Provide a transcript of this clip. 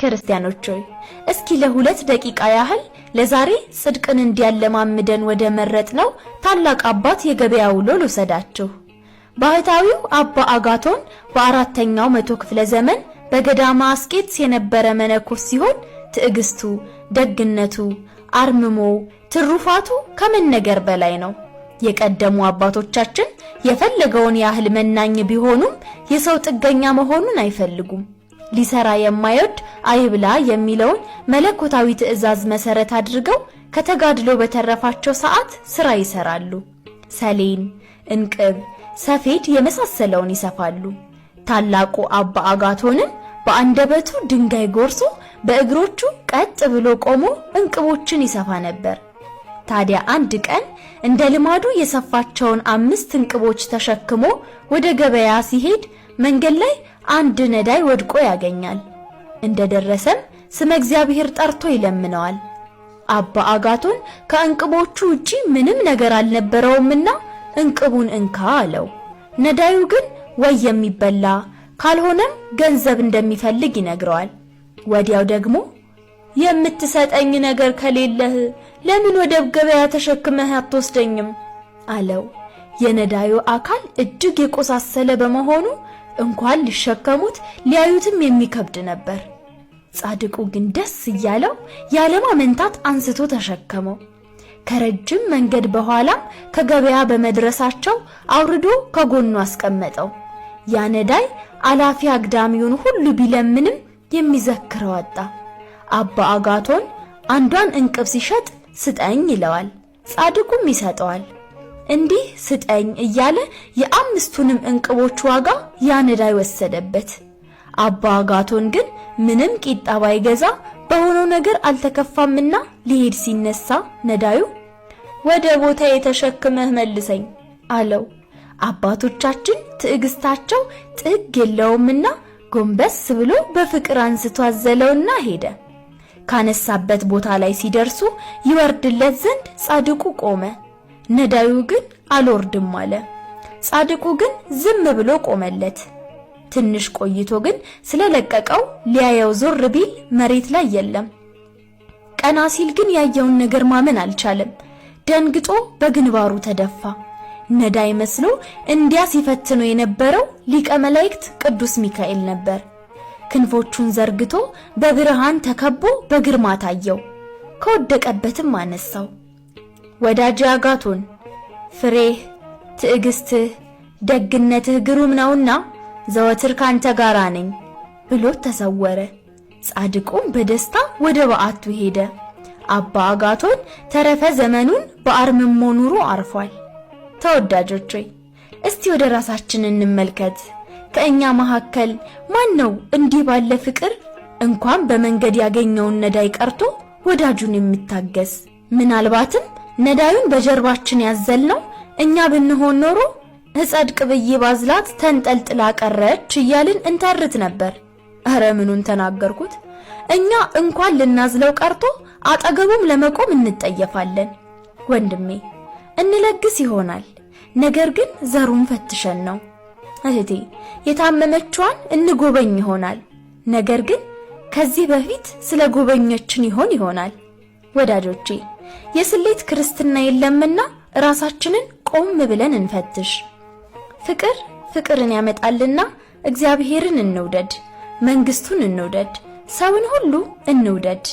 ክርስቲያኖች ሆይ እስኪ ለሁለት ደቂቃ ያህል ለዛሬ ጽድቅን እንዲያለማምደን ወደ መረጥነው ታላቅ አባት የገበያ ውሎ ልውሰዳችሁ። ባህታዊው አባ አጋቶን በአራተኛው መቶ ክፍለ ዘመን በገዳማ አስቄጥስ የነበረ መነኮስ ሲሆን ትዕግስቱ፣ ደግነቱ፣ አርምሞ፣ ትሩፋቱ ከመነገር በላይ ነው። የቀደሙ አባቶቻችን የፈለገውን ያህል መናኝ ቢሆኑም የሰው ጥገኛ መሆኑን አይፈልጉም። ሊሰራ የማይወድ አይብላ የሚለውን መለኮታዊ ትእዛዝ መሰረት አድርገው ከተጋድሎ በተረፋቸው ሰዓት ስራ ይሰራሉ። ሰሌን፣ እንቅብ፣ ሰፌድ የመሳሰለውን ይሰፋሉ። ታላቁ አባ አጋቶንም በአንደበቱ ድንጋይ ጎርሶ በእግሮቹ ቀጥ ብሎ ቆሞ እንቅቦችን ይሰፋ ነበር። ታዲያ አንድ ቀን እንደ ልማዱ የሰፋቸውን 5 እንቅቦች ተሸክሞ ወደ ገበያ ሲሄድ መንገድ ላይ አንድ ነዳይ ወድቆ ያገኛል። እንደደረሰም ስመ እግዚአብሔር ጠርቶ ይለምነዋል። አባ አጋቶን ከእንቅቦቹ ውጪ ምንም ነገር አልነበረውምና እንቅቡን እንካ አለው። ነዳዩ ግን ወይ የሚበላ ካልሆነም ገንዘብ እንደሚፈልግ ይነግረዋል። ወዲያው ደግሞ የምትሰጠኝ ነገር ከሌለህ ለምን ወደ ገበያ ተሸክመህ አትወስደኝም አለው። የነዳዩ አካል እጅግ የቆሳሰለ በመሆኑ እንኳን ሊሸከሙት ሊያዩትም የሚከብድ ነበር። ጻድቁ ግን ደስ እያለው ያለማመንታት አንስቶ ተሸከመው። ከረጅም መንገድ በኋላ ከገበያ በመድረሳቸው አውርዶ ከጎኑ አስቀመጠው። ያ ነዳይ አላፊ አግዳሚውን ሁሉ ቢለምንም የሚዘክረው አጣ። አባ አጋቶን አንዷን እንቅብ ሲሸጥ ስጠኝ ይለዋል፣ ጻድቁም ይሰጠዋል። እንዲህ ስጠኝ እያለ የ5ቱንም እንቅቦች ዋጋ ያ ነዳይ ወሰደበት። አባ አጋቶን ግን ምንም ቂጣ ባይገዛ በሆነው ነገር አልተከፋምና ሊሄድ ሲነሳ ነዳዩ ወደ ቦታ የተሸክመህ መልሰኝ አለው። አባቶቻችን ትዕግስታቸው ጥግ የለውምና ጎንበስ ብሎ በፍቅር አንስቶ አዘለውና ሄደ። ካነሳበት ቦታ ላይ ሲደርሱ ይወርድለት ዘንድ ጻድቁ ቆመ። ነዳዩ ግን አልወርድም አለ። ጻድቁ ግን ዝም ብሎ ቆመለት። ትንሽ ቆይቶ ግን ስለለቀቀው ሊያየው ዞር ቢል መሬት ላይ የለም። ቀና ሲል ግን ያየውን ነገር ማመን አልቻለም። ደንግጦ በግንባሩ ተደፋ። ነዳይ መስሎ እንዲያ ሲፈትነው የነበረው ሊቀ መላእክት ቅዱስ ሚካኤል ነበር። ክንፎቹን ዘርግቶ በብርሃን ተከቦ በግርማ ታየው። ከወደቀበትም አነሳው። ወዳጄ አጋቶን ፍሬህ፣ ትዕግስትህ፣ ደግነትህ ግሩም ነውና ዘወትር ካንተ ጋር ነኝ ብሎ ተሰወረ። ጻድቁም በደስታ ወደ በዓቱ ሄደ። አባ አጋቶን ተረፈ ዘመኑን በአርምሞ ኑሮ አርፏል። ተወዳጆች ሆይ እስቲ ወደ ራሳችን እንመልከት። ከእኛ መካከል ማን ነው እንዲህ ባለ ፍቅር እንኳን በመንገድ ያገኘውን ነዳይ ቀርቶ ወዳጁን የሚታገስ? ምናልባትም ነዳዩን በጀርባችን ያዘልነው እኛ ብንሆን ኖሮ እጸድቅ ብዬ ባዝላት ተንጠልጥላ ቀረች እያልን እንተርት ነበር። ኧረ ምኑን ተናገርኩት። እኛ እንኳን ልናዝለው ቀርቶ አጠገቡም ለመቆም እንጠየፋለን። ወንድሜ እንለግስ ይሆናል፣ ነገር ግን ዘሩን ፈትሸን ነው። እህቴ የታመመችዋን እንጎበኝ ይሆናል፣ ነገር ግን ከዚህ በፊት ስለ ጎበኞችን ይሆናል። ወዳጆቼ የስሌት ክርስትና የለምና ራሳችንን ቆም ብለን እንፈትሽ። ፍቅር ፍቅርን ያመጣልና እግዚአብሔርን እንውደድ፣ መንግስቱን እንውደድ፣ ሰውን ሁሉ እንውደድ።